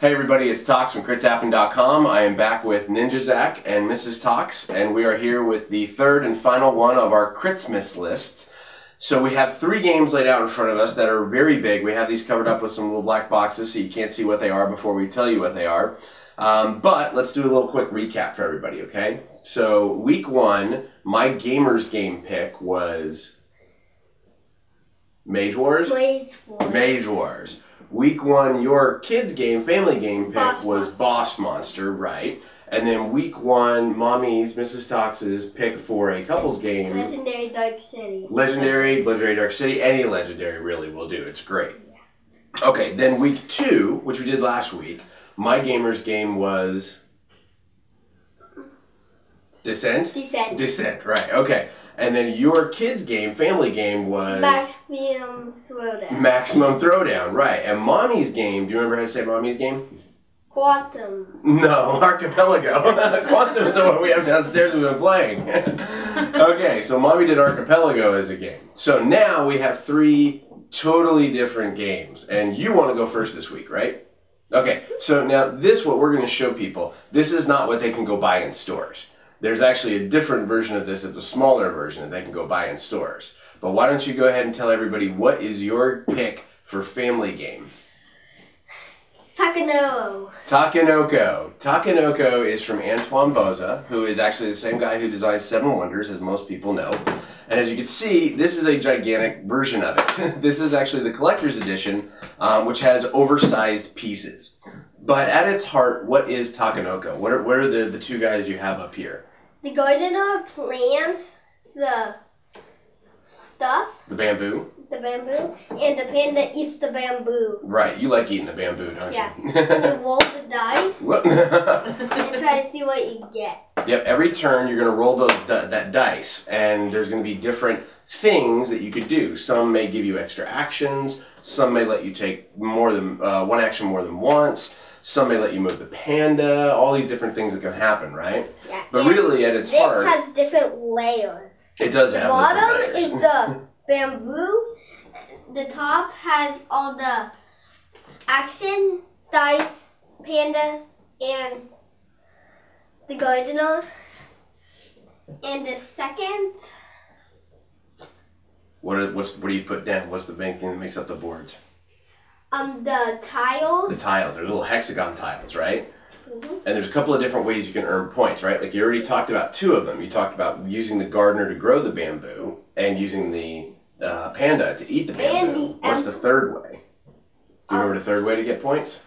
Hey everybody, it's Tox from CritsHappen.com. I am back with NinjaZach and Mrs. Tox, and we are here with the third and final one of our Critsmas lists. So we have 3 games laid out in front of us that are very big. We have these covered up with some little black boxes so you can't see what they are before we tell you what they are. But let's do a little quick recap for everybody, okay? So week 1, my gamer's game pick was Mage Wars? Mage Wars. Week 1, your kids' game, family game pick was Boss Monster, right? And then week 1, Mommy's, Mrs. Tox's pick for a couple's game. Legendary Dark City. Legendary Dark City. Any legendary really will do. It's great. Yeah. Okay, then week 2, which we did last week, my gamer's game was Descent? Descent, right. Okay. And then your kids' game, family game, was Maximum Throwdown. Maximum Throwdown, right. And Mommy's game, do you remember how to say Mommy's game? Quantum. No, Archipelago. Quantum is the one we have downstairs we've been playing. Okay, so Mommy did Archipelago as a game. So now we have 3 totally different games. And you want to go first this week, right? Okay, so now this, what we're going to show people, this is not what they can go buy in stores. There's actually a different version of this. It's a smaller version that they can go buy in stores. But why don't you go ahead and tell everybody what is your pick for family game? Takenoko. Takenoko. Takenoko is from Antoine Boza, who is actually the same guy who designed 7 Wonders, as most people know. And as you can see, this is a gigantic version of it. This is actually the collector's edition, which has oversized pieces. But at its heart, what is Takenoko? What are the 2 guys you have up here? The gardener plants the stuff. The bamboo? The bamboo. And the panda eats the bamboo. Right, you like eating the bamboo, don't you? Yeah. And you roll the dice and try to see what you get. Yep, every turn you're going to roll that dice, and there's going to be different things that you could do. Some may give you extra actions, some may let you take more than one action more than once, some may let you move the panda, all these different things that can happen, right? Yeah. But really, at its heart, this has different layers. It does have different layers. The bottom is the bamboo. The top has all the action, dice, panda, and the gardener. And the second... What do you put down? What's the main thing that makes up the boards? The tiles. The tiles. They're little hexagon tiles, right? Mm-hmm. And there's a couple of different ways you can earn points, right? Like you already talked about 2 of them. You talked about using the gardener to grow the bamboo and using the panda to eat the bamboo. What's the 3rd way? Do you remember the 3rd way to get points?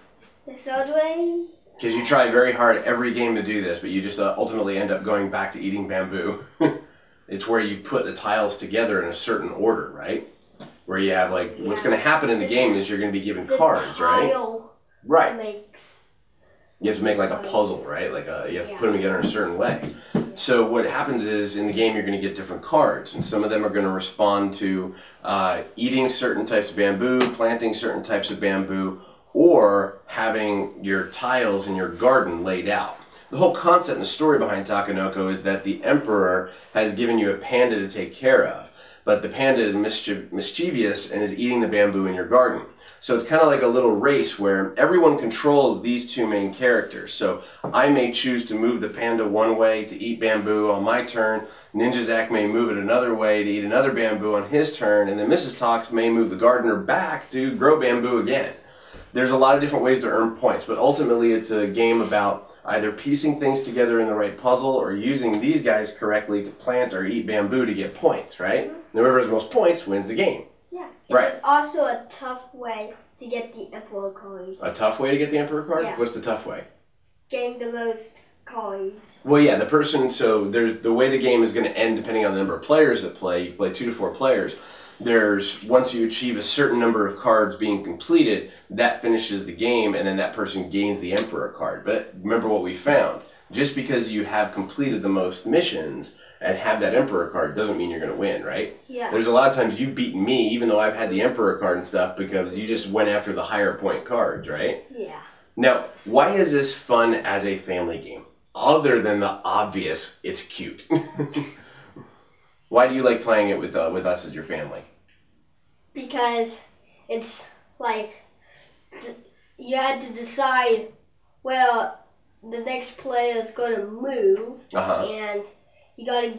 The 3rd way? Because you try very hard every game to do this, but you just ultimately end up going back to eating bamboo. It's where you put the tiles together in a certain order, right? Where you have like, what's going to happen in the game is you're going to be given cards, right? Right. You have to make like a puzzle, right? Like you have to put them together in a certain way. So what happens is in the game you're going to get different cards, and some of them are going to respond to eating certain types of bamboo, planting certain types of bamboo, or having your tiles in your garden laid out. The whole concept and the story behind Takenoko is that the Emperor has given you a panda to take care of, but the panda is mischievous and is eating the bamboo in your garden. So it's kind of like a little race where everyone controls these 2 main characters. So I may choose to move the panda one way to eat bamboo on my turn. NinjaZach may move it another way to eat another bamboo on his turn. And then Mrs. Tox may move the gardener back to grow bamboo again. There's a lot of different ways to earn points, but ultimately it's a game about either piecing things together in the right puzzle or using these guys correctly to plant or eat bamboo to get points, right? Mm-hmm. Whoever has the most points wins the game. Yeah. Right. There's also a tough way to get the Emperor card. A tough way to get the Emperor card? Yeah. What's the tough way? Getting the most cards. Well, yeah, the person, so there's the way the game is going to end depending on the number of players that play. You play 2 to 4 players. Once you achieve a certain number of cards being completed, that finishes the game, and then that person gains the Emperor card. But remember what we found. Just because you have completed the most missions and have that Emperor card doesn't mean you're going to win, right? Yeah. There's a lot of times you've beaten me, even though I've had the Emperor card and stuff, because you just went after the higher point cards, right? Yeah. Now, why is this fun as a family game? Other than the obvious, it's cute. Why do you like playing it with us as your family? Because it's like you had to decide, well, the next player is going to move, and you gotta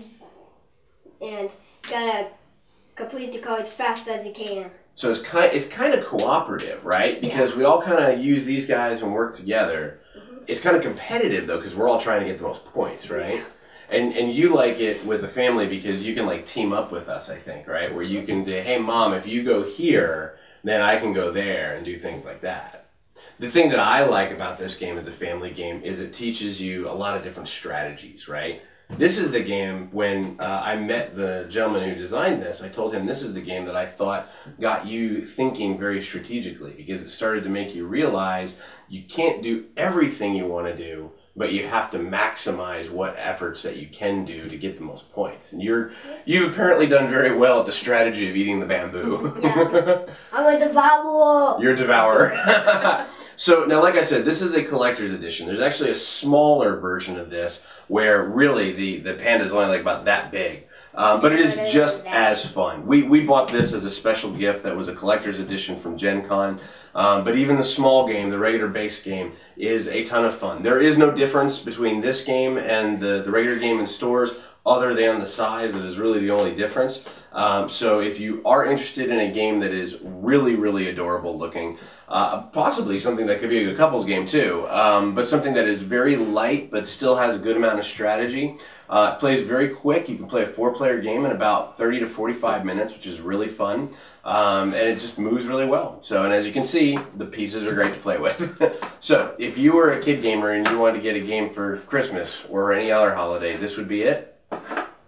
complete the card as fast as you can. So it's kind of cooperative, right? Because we all kind of use these guys and work together. It's kind of competitive though, because we're all trying to get the most points, right? And you like it with the family because you can like team up with us, I think, right? Where you can say, hey mom, if you go here, then I can go there and do things like that. The thing that I like about this game as a family game is it teaches you a lot of different strategies, right? This is the game, when I met the gentleman who designed this, I told him this is the game that I thought got you thinking very strategically, because it started to make you realize you can't do everything you want to do, but you have to maximize what efforts that you can do to get the most points. And you've apparently done very well at the strategy of eating the bamboo. Yeah. I'm a devourer. You're a devourer. So now, like I said, this is a collector's edition. There's actually a smaller version of this where really the panda is only like about that big. But it is just as fun. We bought this as a special gift that was a collector's edition from Gen Con. But even the small game, the regular base game, is a ton of fun. There is no difference between this game and the regular game in stores other than the size. That is really the only difference. So if you are interested in a game that is really, really adorable looking, possibly something that could be a good couples game too, but something that is very light but still has a good amount of strategy. It plays very quick. You can play a 4-player game in about 30 to 45 minutes, which is really fun. And it just moves really well. So, and as you can see, the pieces are great to play with. So, if you were a kid gamer and you wanted to get a game for Christmas or any other holiday, this would be it?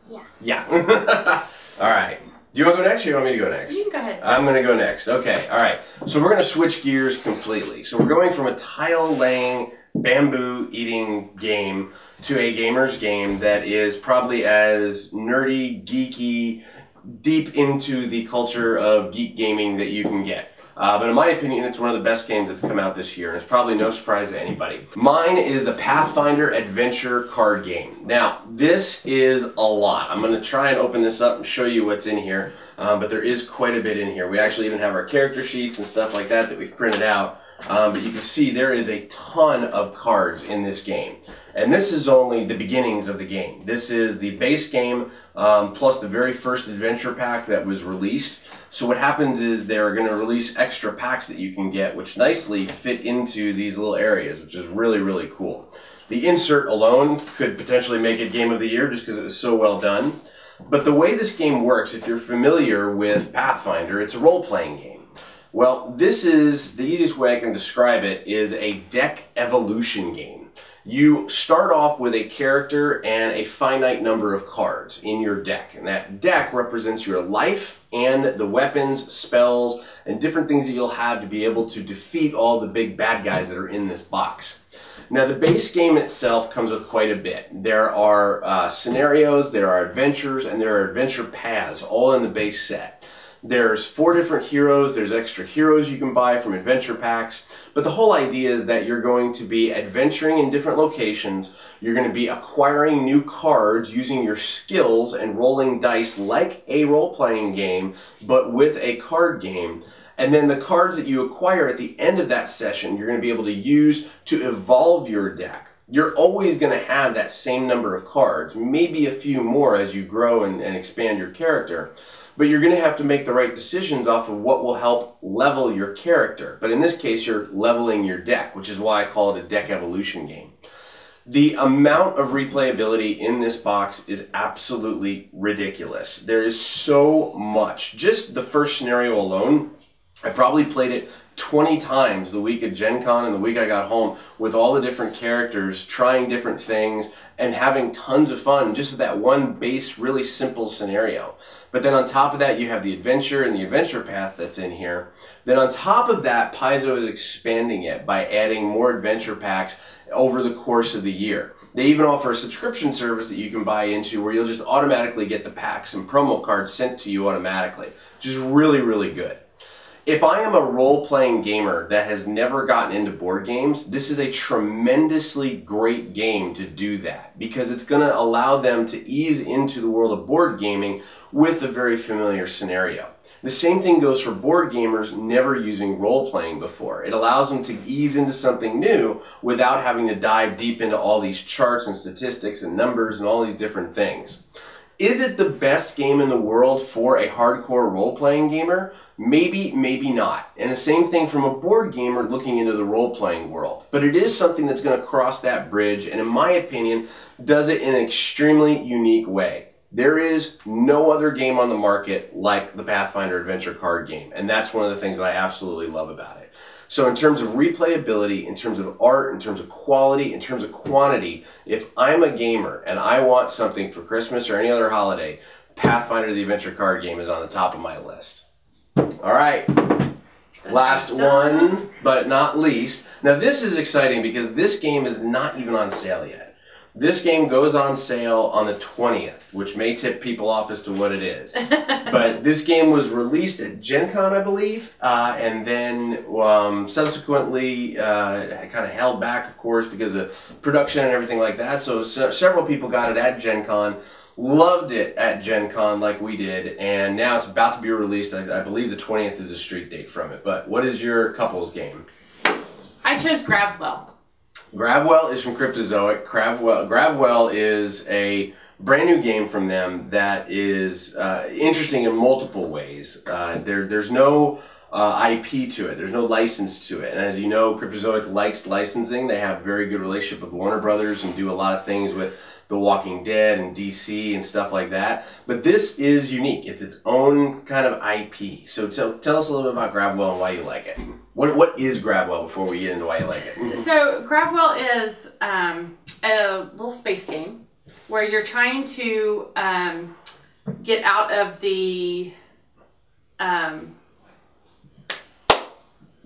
Yeah. Yeah. All right. Do you want to go next or do you want me to go next? You can go ahead. I'm going to go next. Okay. All right. So, we're going to switch gears completely. So, we're going from a tile-laying, bamboo-eating game to a gamer's game that is probably as nerdy, geeky, deep into the culture of geek gaming that you can get. But in my opinion, it's one of the best games that's come out this year, and it's probably no surprise to anybody. Mine is the Pathfinder Adventure card game. Now, this is a lot. I'm going to try and open this up and show you what's in here, but there is quite a bit in here. We actually even have our character sheets and stuff like that we've printed out. But you can see there is a ton of cards in this game. And this is only the beginnings of the game. This is the base game plus the very first adventure pack that was released. So what happens is they're going to release extra packs that you can get, which nicely fit into these little areas, which is really, really cool. The insert alone could potentially make it Game of the Year just because it was so well done. But the way this game works, if you're familiar with Pathfinder, it's a role-playing game. Well, this is, the easiest way I can describe it is a deck evolution game. You start off with a character and a finite number of cards in your deck. And that deck represents your life and the weapons, spells, and different things that you'll have to be able to defeat all the big bad guys that are in this box. Now, the base game itself comes with quite a bit. There are scenarios, there are adventures, and there are adventure paths, all in the base set. There's 4 different heroes, there's extra heroes you can buy from adventure packs, but the whole idea is that you're going to be adventuring in different locations, you're going to be acquiring new cards using your skills and rolling dice like a role-playing game, but with a card game. And then the cards that you acquire at the end of that session, you're going to be able to use to evolve your deck. You're always going to have that same number of cards, maybe a few more as you grow and expand your character. But you're going to have to make the right decisions off of what will help level your character. But in this case, you're leveling your deck, which is why I call it a deck evolution game. The amount of replayability in this box is absolutely ridiculous. There is so much. Just the first scenario alone, I probably played it 20 times the week at Gen Con and the week I got home with all the different characters, trying different things, and having tons of fun just with that one base, really simple scenario. But then on top of that, you have the adventure and the adventure path that's in here. Then on top of that, Paizo is expanding it by adding more adventure packs over the course of the year. They even offer a subscription service that you can buy into where you'll just automatically get the packs and promo cards sent to you automatically, which is really, really good. If I am a role-playing gamer that has never gotten into board games, this is a tremendously great game to do that, because it's going to allow them to ease into the world of board gaming with a very familiar scenario. The same thing goes for board gamers never using role-playing before. It allows them to ease into something new without having to dive deep into all these charts and statistics and numbers and all these different things. Is it the best game in the world for a hardcore role-playing gamer? Maybe, maybe not. And the same thing from a board gamer looking into the role-playing world. But it is something that's going to cross that bridge, and in my opinion, does it in an extremely unique way. There is no other game on the market like the Pathfinder Adventure card game, and that's one of the things I absolutely love about it. So in terms of replayability, in terms of art, in terms of quality, in terms of quantity, if I'm a gamer and I want something for Christmas or any other holiday, Pathfinder the Adventure card game is on the top of my list. All right, last one, but not least. Now this is exciting because this game is not even on sale yet. This game goes on sale on the 20th, which may tip people off as to what it is. But this game was released at Gen Con, I believe, and then subsequently kind of held back, of course, because of production and everything like that. So several people got it at Gen Con, loved it at Gen Con like we did, and now it's about to be released. I believe the 20th is a street date from it. But what is your couples game? I chose Grabwell. Grabwell is from Cryptozoic. Grabwell is a brand new game from them that is interesting in multiple ways. There's no IP to it. There's no license to it. And as you know, Cryptozoic likes licensing. They have a very good relationship with Warner Brothers and do a lot of things with The Walking Dead and DC and stuff like that. But this is unique. It's its own kind of IP. So tell us a little bit about Grabwell and why you like it. What is Grabwell before we get into why you like it? So Grabwell is a little space game where you're trying to get out of the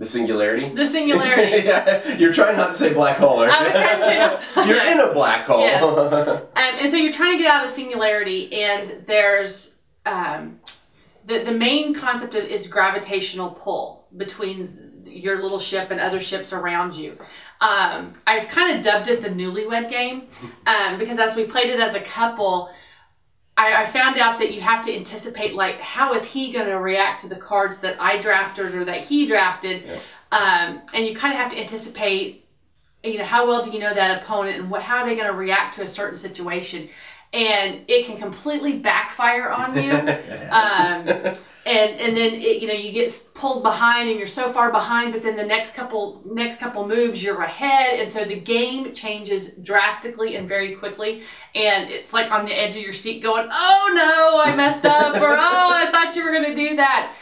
singularity? The singularity. Yeah, you're trying not to say black hole, aren't you? I was trying to say that. You're in a black hole. Yes. And so you're trying to get out of the singularity, and there's the main concept is gravitational pull between your little ship and other ships around you. I've kind of dubbed it the newlywed game because as we played it as a couple, I found out that you have to anticipate, like, how is he going to react to the cards that I drafted or that he drafted. Yeah. And you kind of have to anticipate, you know, how well do you know that opponent and how are they going to react to a certain situation. And it can completely backfire on you. And then it, you know, you get pulled behind and you're so far behind, but then the next couple moves you're ahead, and so the game changes drastically and very quickly, and it's like on the edge of your seat going, oh no, I messed up, or oh, I thought you were going to do that.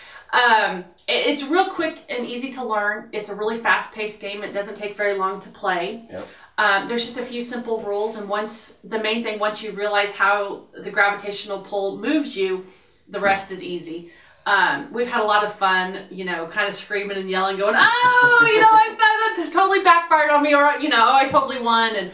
It's real quick and easy to learn. It's a really fast-paced game. It doesn't take very long to play. Yep. There's just a few simple rules, and once you realize how the gravitational pull moves you, the rest is easy. We've had a lot of fun, you know, kind of screaming and yelling, going, oh, you know, that totally backfired on me, or, you know, I totally won. And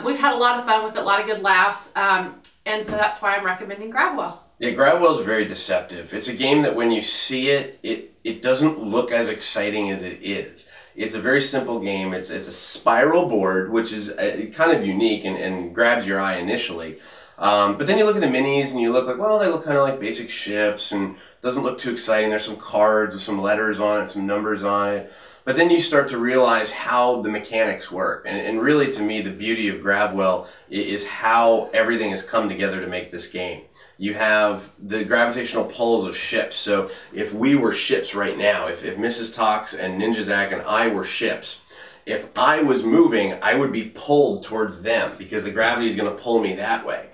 we've had a lot of fun with it, a lot of good laughs. And so that's why I'm recommending Grabwell. Yeah, Grabwell is very deceptive. It's a game that when you see it, it doesn't look as exciting as it is. It's a very simple game. It's a spiral board, which is kind of unique and grabs your eye initially. But then you look at the minis and you look like, well, they look kind of like basic ships and doesn't look too exciting. There's some cards with some letters on it, some numbers on it. But then you start to realize how the mechanics work. And really, to me, the beauty of Grabwell is how everything has come together to make this game. You have the gravitational pulls of ships. So if we were ships right now, if Mrs. Tox and NinjaZach and I were ships, if I was moving, I would be pulled towards them because the gravity is going to pull me that way.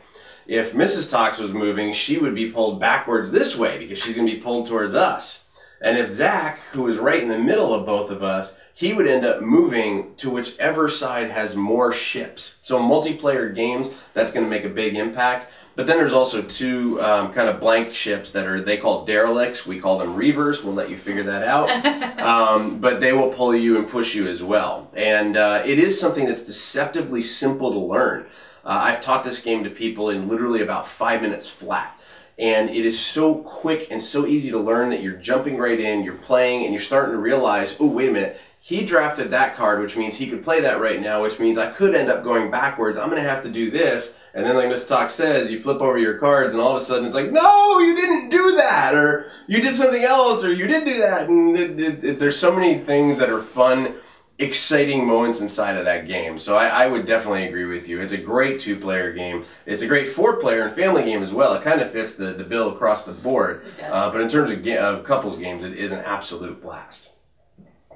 If Mrs. Tox was moving, she would be pulled backwards this way because she's going to be pulled towards us. And if Zach, who is right in the middle of both of us, he would end up moving to whichever side has more ships. So multiplayer games, that's going to make a big impact. But then there's also two kind of blank ships that they call derelicts. We call them reavers. We'll let you figure that out. But they will pull you and push you as well. And it is something that's deceptively simple to learn. I've taught this game to people in literally about 5 minutes flat. And it is so quick and so easy to learn that you're jumping right in, you're playing, and you're starting to realize, oh, wait a minute, he drafted that card, which means he could play that right now, which means I could end up going backwards. I'm going to have to do this. And then like Mr. Tox says, you flip over your cards and all of a sudden it's like, no, you didn't do that, or you did something else, or you did do that. And there's so many things that are fun, exciting moments inside of that game. So I would definitely agree with you. It's a great 2-player game. It's a great 4-player and family game as well. It kind of fits the bill across the board. It does. But in terms of couples games, it is an absolute blast.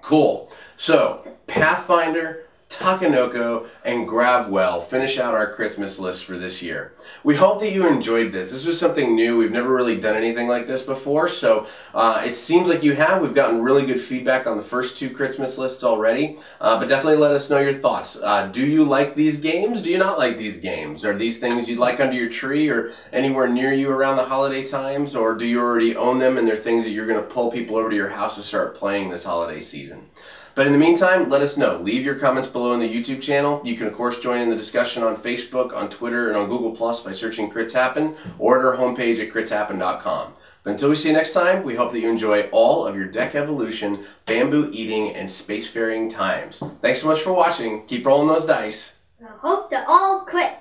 Cool. So, Pathfinder, Takenoko, and Grabwell finish out our Christmas list for this year. We hope that you enjoyed this. This was something new. We've never really done anything like this before, so it seems like you have. We've gotten really good feedback on the first 2 Christmas lists already, but definitely let us know your thoughts. Do you like these games? Do you not like these games? Are these things you'd like under your tree or anywhere near you around the holiday times, or do you already own them and they're things that you're going to pull people over to your house to start playing this holiday season? But in the meantime, let us know. Leave your comments below in the YouTube channel. You can, of course, join in the discussion on Facebook, on Twitter, and on Google Plus by searching Crits Happen, or at our homepage at critshappen.com. But until we see you next time, we hope that you enjoy all of your deck evolution, bamboo eating, and spacefaring times. Thanks so much for watching. Keep rolling those dice. I hope to all quit.